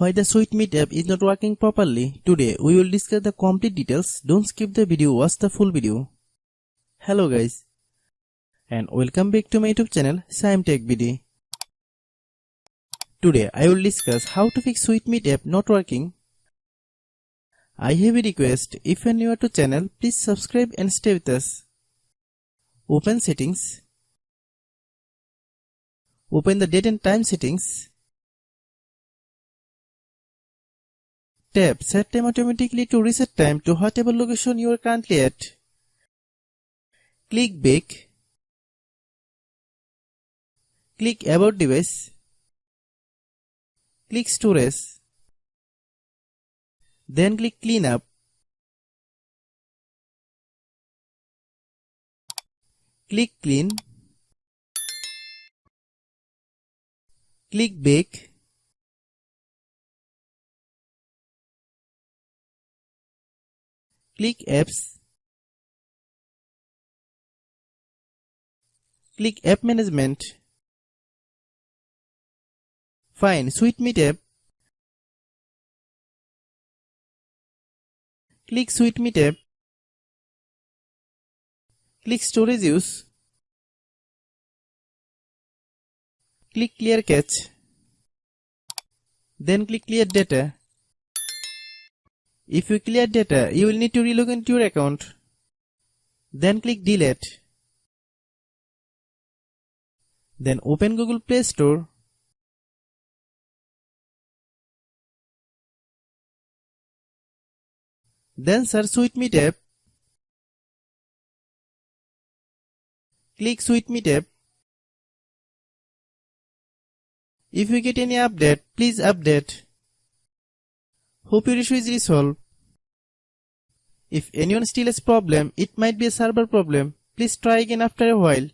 Why the SweetMeet app is not working properly? Today we will discuss the complete details. Don't skip the video, watch the full video. Hello guys, and welcome back to my YouTube channel Shaem Tech BD. Today I will discuss how to fix SweetMeet app not working. I have a request. If you are new to channel, please subscribe and stay with us. Open settings. Open the date and time settings. Tap set time automatically to reset time to whatever location you are currently at. Click back. Click about device. Click storage. Then click clean up. Click clean. Click back. Click apps. Click app management. Find SweetMeet app. Click SweetMeet app. Click storage use. Click clear cache. Then click clear data. If you clear data, you will need to relog into your account. Then click delete. Then open Google Play Store. Then search SweetMeet app. Click SweetMeet app. If you get any update, please update. Hope your issue is resolved. If anyone still has problem, it might be a server problem. Please try again after a while.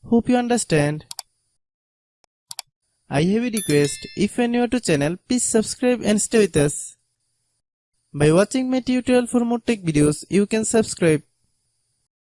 Hope you understand. I have a request. If you are new to channel, please subscribe and stay with us. By watching my tutorial for more tech videos, you can subscribe.